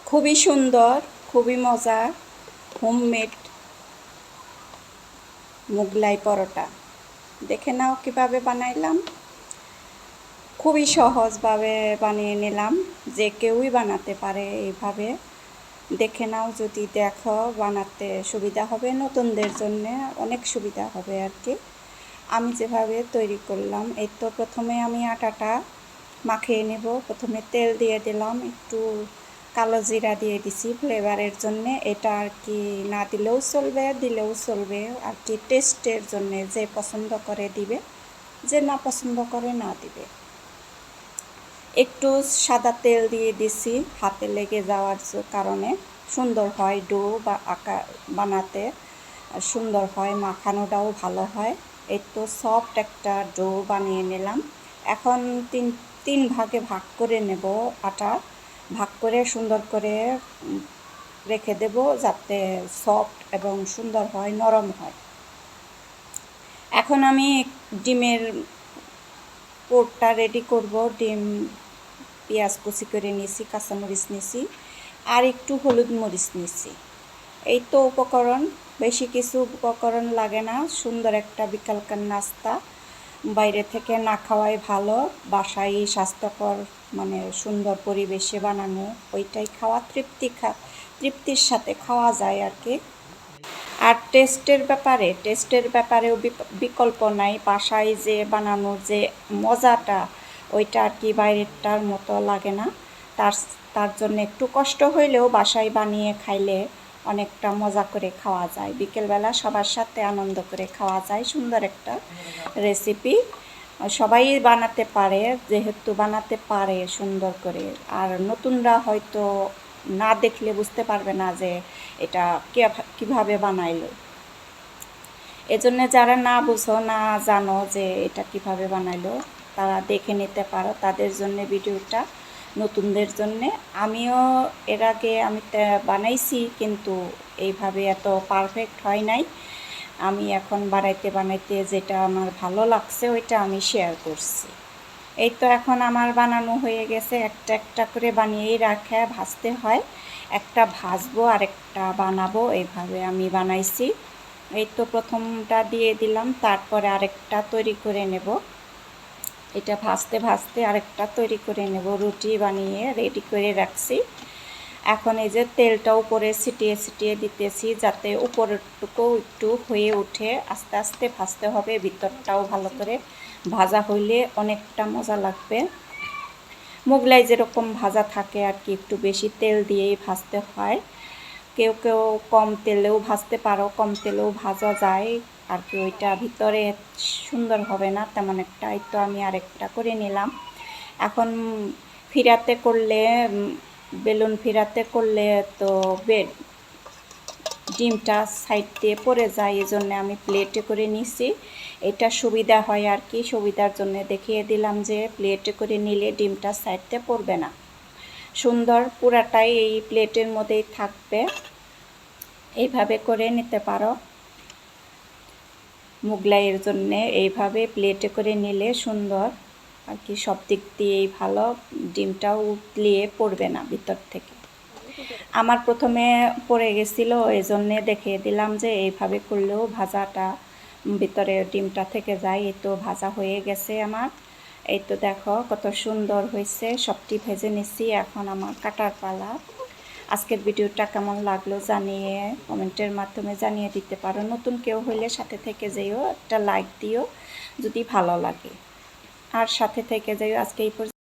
খুবই সুন্দর, খুবই মজা হোমমেড মোগলাই পরোটা। দেখে নাও কিভাবে বানাইলাম। খুবই সহজভাবে বানিয়ে নিলাম, যে কেউই বানাতে পারে এইভাবে। দেখে নাও, যদি দেখো বানাতে সুবিধা হবে, নতুনদের জন্য অনেক সুবিধা হবে আর কি। আমি যেভাবে তৈরি করলাম, এই তো প্রথমে আমি আটাটা মাখিয়ে নেব। প্রথমে তেল দিয়ে দিলাম, একটু কালো জিরা দিয়ে দিছি ফ্লেভারের জন্য। এটা আর কি না দিলেও চলবে, দিলেও চলবে আর কি, টেস্টের জন্য। যে পছন্দ করে দিবে, যে না পছন্দ করে না দিবে। একটু সাদা তেল দিয়ে দিছি হাতে লেগে যাওয়ার কারণে, সুন্দর হয় ডো বা আকার বানাতে, সুন্দর হয়, মাখানোটাও ভালো হয়। এই তো সফট একটা ডো বানিয়ে নিলাম। এখন তিন ভাগে ভাগ করে নেব আটা। ভাগ করে সুন্দর করে রেখে দেব, যাতে সফট এবং সুন্দর হয়, নরম হয়। এখন আমি ডিমের পোরটা রেডি করব। ডিম, পেঁয়াজ কুচি করে নিয়েছি, কাঁচামরিচ নিয়েছি, আর একটু হলুদ মরিচ নিয়েছি। এই তো উপকরণ, বেশি কিছু উপকরণ লাগে না। সুন্দর একটা বিকালকার নাস্তা, বাইরে থেকে না খাওয়াই ভালো। বাসায় স্বাস্থ্যকর, মানে সুন্দর পরিবেশে বানানো, ওইটাই খাওয়া, তৃপ্তির সাথে খাওয়া যায় আর কি। আর টেস্টের ব্যাপারেও বিকল্প নাই। বাসায় যে বানানোর যে মজাটা, ওইটা আর কি বাইরেরটার মতো লাগে না। তার জন্য একটু কষ্ট হইলেও বাসায় বানিয়ে খাইলে অনেকটা মজা করে খাওয়া যায়। বিকেলবেলা সবার সাথে আনন্দ করে খাওয়া যায়। সুন্দর একটা রেসিপি, সবাই বানাতে পারে, যেহেতু বানাতে পারে সুন্দর করে। আর নতুনরা হয়তো না দেখলে বুঝতে পারবে না যে এটা কিভাবে বানাইলো। এজন্য যারা না বুঝো, না জানো যে এটা কিভাবে বানাইলো, তারা দেখে নিতে পারো। তাদের জন্য ভিডিওটা, নতুনদের জন্যে। আমিও এর আগে আমি বানাইছি, কিন্তু এইভাবে এত পারফেক্ট হয় নাই। আমি এখন বানাইতে যেটা আমার ভালো লাগছে, ওইটা আমি শেয়ার করছি। এই তো এখন আমার বানানো হয়ে গেছে। একটা একটা করে বানিয়েই রাখা, ভাজতে হয়। একটা ভাজবো আর একটা বানাবো, এইভাবে আমি বানাইছি। এই তো প্রথমটা দিয়ে দিলাম, তারপরে আরেকটা তৈরি করে নেব। এটা ভাজতে ভাজতে আরেকটা তৈরি করে নেব। রুটি বানিয়ে রেডি করে রাখছি। এখন এই যে তেলটা উপরে ছিটিয়ে দিতেছি, যাতে উপরেরটুকু একটু হয়ে ওঠে। আস্তে আস্তে ভাজতে হবে, ভিতরটাও ভালো করে ভাজা হইলে অনেকটা মজা লাগবে। মোগলাই যেরকম ভাজা থাকে আর কি, একটু বেশি তেল দিয়েই ভাজতে হয়। কেউ কেউ কম তেলেও ভাজতে পারো, কম তেলেও ভাজা যায় আর কি। ওইটা ভিতরে সুন্দর হবে না তেমন একটা। এই তো আমি আরেকটা করে নিলাম। এখন ফিরাতে করলে, বেলুন ফিরাতে করলে তো ডিমটা সাইড দিয়ে পড়ে যায়, এই জন্য আমি প্লেটে করে নিছি। এটা সুবিধা হয় আর কি, সুবিধার জন্য দেখিয়ে দিলাম যে প্লেটে করে নিলে ডিমটা সাইড দিয়ে পড়বে না। সুন্দর পুরাটাই এই প্লেটের মধ্যেই থাকবে। এইভাবে করে নিতে পারো মোগলাইয়ের জন্য। এইভাবে প্লেটে করে নিলে সুন্দর আর কি, সব দিক দিয়েই ভালো। ডিমটাও উতলিয়ে পড়বে না ভিতর থেকে। আমার প্রথমে পড়ে গেছিলো, এই জন্যে দেখিয়ে দিলাম যে এইভাবে করলেও ভাজাটা ভিতরে ডিমটা থেকে যায়। এই তো ভাজা হয়ে গেছে আমার। এই তো দেখো কত সুন্দর হয়েছে, সবটি ভেজে নিছি। এখন আমার কাটার পালা। আজকের ভিডিওটা কেমন লাগলো জানিয়ে কমেন্টের মাধ্যমে জানিয়ে দিতে পারো। নতুন কেউ হইলে সাথে থেকে যেও, একটা লাইক দিও যদি ভালো লাগে, আর সাথে থেকে যেও। আজকে এই